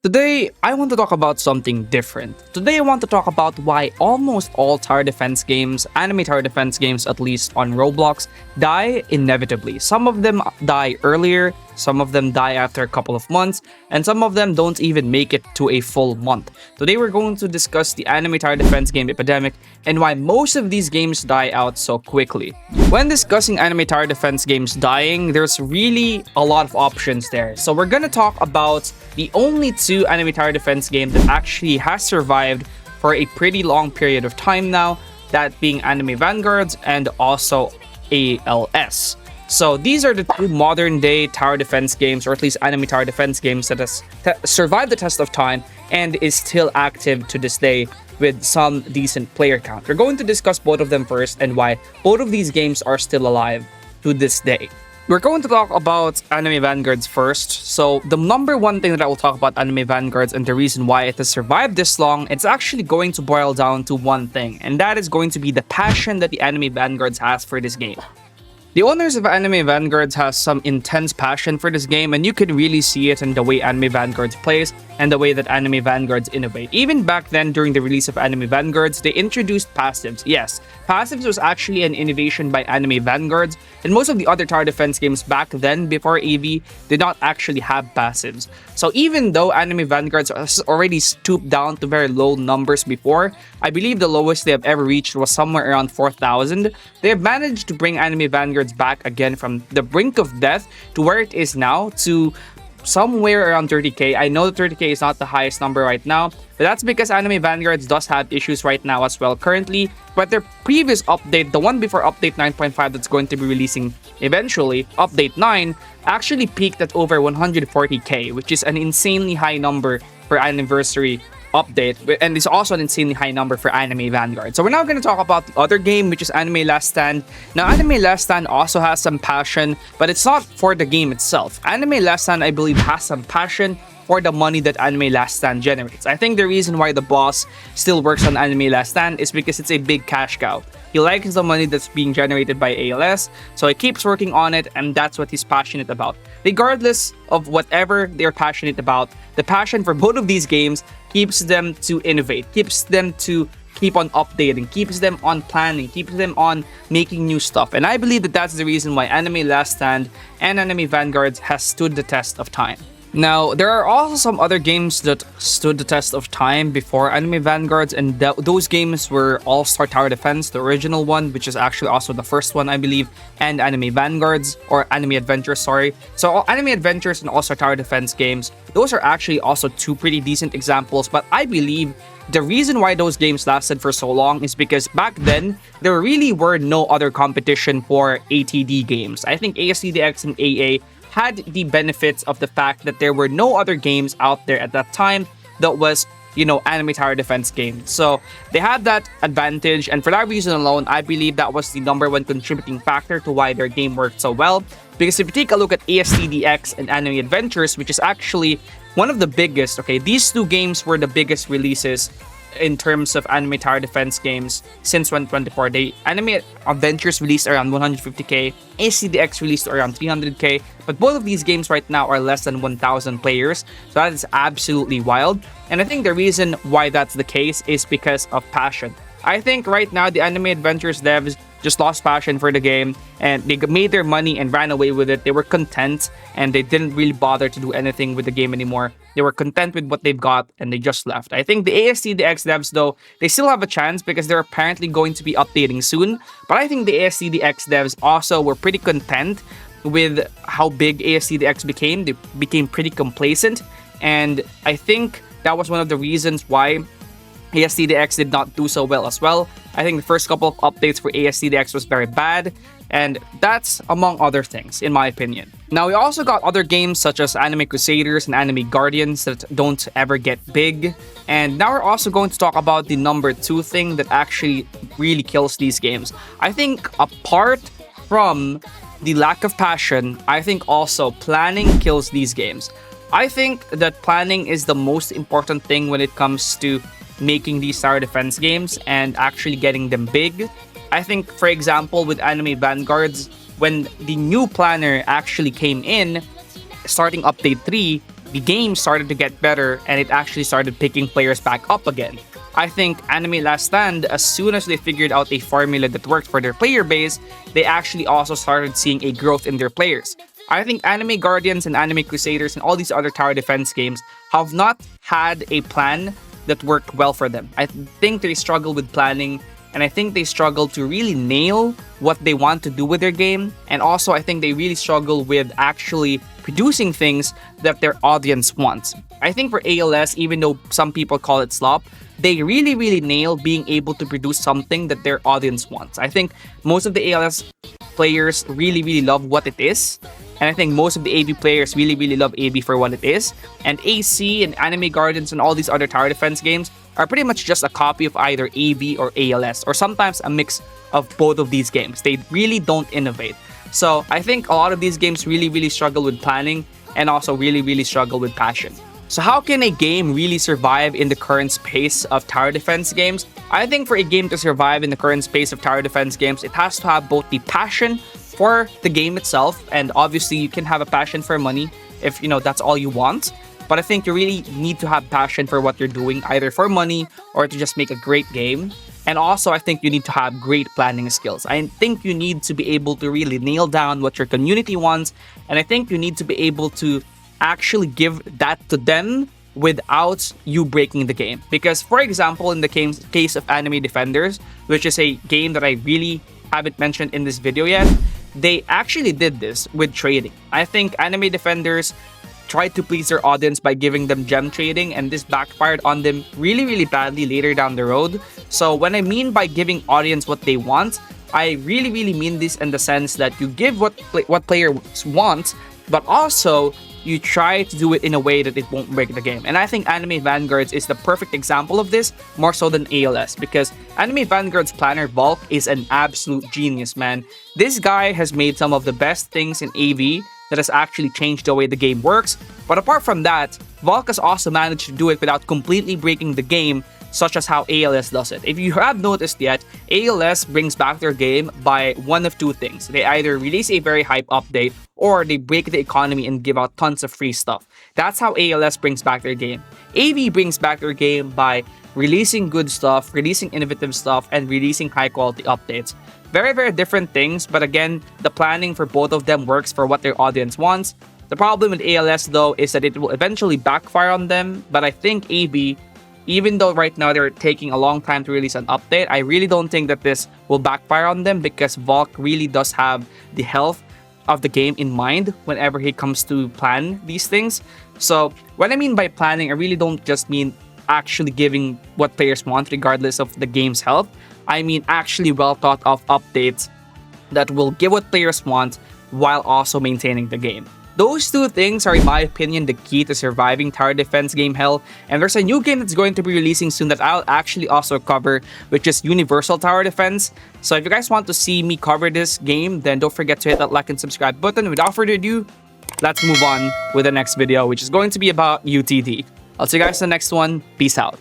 Today, I want to talk about something different. Today, I want to talk about why almost all tower defense games, anime tower defense games at least on Roblox, die inevitably. Some of them die earlier, some of them die after a couple of months, and some of them don't even make it to a full month. Today, we're going to discuss the anime tower defense game epidemic and why most of these games die out so quickly. When discussing anime tower defense games dying, there's really a lot of options there. So we're gonna talk about the only two anime tower defense game that actually has survived for a pretty long period of time now, that being Anime Vanguards and also ALS. So these are the two modern day tower defense games, or at least anime tower defense games that has survived the test of time and is still active to this day with some decent player count. We're going to discuss both of them first and why both of these games are still alive to this day. We're going to talk about Anime Vanguards first. So the number one thing that I will talk about Anime Vanguards and the reason why it has survived this long, it's actually going to boil down to one thing, and that is going to be the passion that the Anime Vanguards has for this game. The owners of Anime Vanguards has some intense passion for this game, and you can really see it in the way Anime Vanguards plays and the way that Anime Vanguards innovate. Even back then, during the release of Anime Vanguards, they introduced passives. Yes, passives was actually an innovation by Anime Vanguards, and most of the other tower defense games back then, before AV, did not actually have passives. So even though Anime Vanguards has already stooped down to very low numbers before, I believe the lowest they have ever reached was somewhere around 4,000. They have managed to bring Anime Vanguards back again from the brink of death to where it is now, to somewhere around 30k. I know that 30k is not the highest number right now, but that's because Anime Vanguards does have issues right now as well currently. But their previous update, the one before update 9.5 that's going to be releasing eventually, update 9, actually peaked at over 140k, which is an insanely high number for anniversary update, and it's also an insanely high number for Anime Vanguard. So we're now going to talk about the other game, which is Anime Last Stand. Now, Anime Last Stand also has some passion, but it's not for the game itself. Anime Last Stand, I believe, has some passion for the money that Anime Last Stand generates. I think the reason why the boss still works on Anime Last Stand is because it's a big cash cow. He likes the money that's being generated by ALS, so he keeps working on it, and that's what he's passionate about. Regardless of whatever they're passionate about, the passion for both of these games keeps them to innovate, keeps them to keep on updating, keeps them on planning, keeps them on making new stuff. And I believe that that's the reason why Anime Last Stand and Anime Vanguards has stood the test of time. Now, there are also some other games that stood the test of time before Anime Vanguards, and those games were All-Star Tower Defense, the original one, which is actually also the first one, I believe, and Anime Vanguards, or AnimeDefenders, sorry. So, AnimeDefenders and All-Star Tower Defense games, those are actually also two pretty decent examples, but I believe the reason why those games lasted for so long is because back then, there really were no other competition for ATD games. I think ASTDX and AA had the benefits of the fact that there were no other games out there at that time that was, anime tower defense games. So they had that advantage, and for that reason alone, I believe that was the number one contributing factor to why their game worked so well. Because if you take a look at ASTDX and AnimeDefenders, which is actually one of the biggest, these two games were the biggest releases in terms of anime tower defense games since 2024. AnimeDefenders released around 150k, ACDX released around 300k, but both of these games right now are less than 1,000 players, so that is absolutely wild. And I think the reason why that's the case is because of passion. I think right now the AnimeDefenders devs just lost passion for the game, and they made their money and ran away with it. They were content, and they didn't really bother to do anything with the game anymore. They were content with what they've got, and they just left. I think the ASTDX devs, though, they still have a chance because they're apparently going to be updating soon. But I think the ASTDX devs also were pretty content with how big ASTDX became. They became pretty complacent, and I think that was one of the reasons why ASTDX did not do so well as well. I think the first couple of updates for ASTDX was very bad, and that's among other things, in my opinion. Now, we also got other games such as Anime Crusaders and Anime Guardians that don't ever get big. And now we're also going to talk about the number two thing that actually really kills these games. I think apart from the lack of passion, I think also planning kills these games. I think that planning is the most important thing when it comes to making these tower defense games and actually getting them big. I think, for example, with Anime Vanguards, when the new planner actually came in, starting update 3, the game started to get better and it actually started picking players back up again. I think Anime Last Stand, as soon as they figured out a formula that worked for their player base, they actually also started seeing a growth in their players. I think Anime Guardians and Anime Crusaders and all these other tower defense games have not had a plan that worked well for them. I think they struggle with planning, and I think they struggle to really nail what they want to do with their game. And also, I think they really struggle with actually producing things that their audience wants. I think for ALS, even though some people call it slop, they really nail being able to produce something that their audience wants. I think most of the ALS players really love what it is. And I think most of the AB players really love AB for what it is. And AC and Anime Guardians and all these other tower defense games are pretty much just a copy of either AB or ALS, or sometimes a mix of both of these games. They really don't innovate. So I think a lot of these games really struggle with planning and also really struggle with passion. So how can a game really survive in the current space of tower defense games? I think for a game to survive in the current space of tower defense games, it has to have both the passion for the game itself, and obviously you can have a passion for money if that's all you want. But I think you really need to have passion for what you're doing, either for money or to just make a great game. And also, I think you need to have great planning skills. I think you need to be able to really nail down what your community wants. And I think you need to be able to actually give that to them without you breaking the game. Because, for example, in the case of AnimeDefenders, which is a game that I really haven't mentioned in this video yet, they actually did this with trading. I think AnimeDefenders tried to please their audience by giving them gem trading, and this backfired on them really badly later down the road. So when I mean by giving audience what they want, I really mean this in the sense that you give what players want, but also you try to do it in a way that it won't break the game. And I think Anime Vanguards is the perfect example of this, more so than ALS, because Anime Vanguard's planner Volk is an absolute genius, man. This guy has made some of the best things in AV that has actually changed the way the game works. But apart from that, Volk has also managed to do it without completely breaking the game, such as how ALS does it. If you have noticed yet, ALS brings back their game by one of two things. They either release a very hype update, or they break the economy and give out tons of free stuff. That's how ALS brings back their game. AV brings back their game by releasing good stuff, releasing innovative stuff, and releasing high quality updates. Very different things, but again, the planning for both of them works for what their audience wants. The problem with ALS though is that it will eventually backfire on them, but I think AB, even though right now they're taking a long time to release an update, I really don't think that this will backfire on them, because Volk really does have the health of the game in mind whenever he comes to plan these things. So what I mean by planning, I really don't just mean actually giving what players want regardless of the game's health. I mean actually well thought of updates that will give what players want while also maintaining the game. Those two things are, in my opinion, the key to surviving tower defense game hell. And there's a new game that's going to be releasing soon that I'll actually also cover, which is Universal Tower Defense. So if you guys want to see me cover this game, then don't forget to hit that like and subscribe button. Without further ado, let's move on with the next video, which is going to be about UTD. I'll see you guys in the next one. Peace out.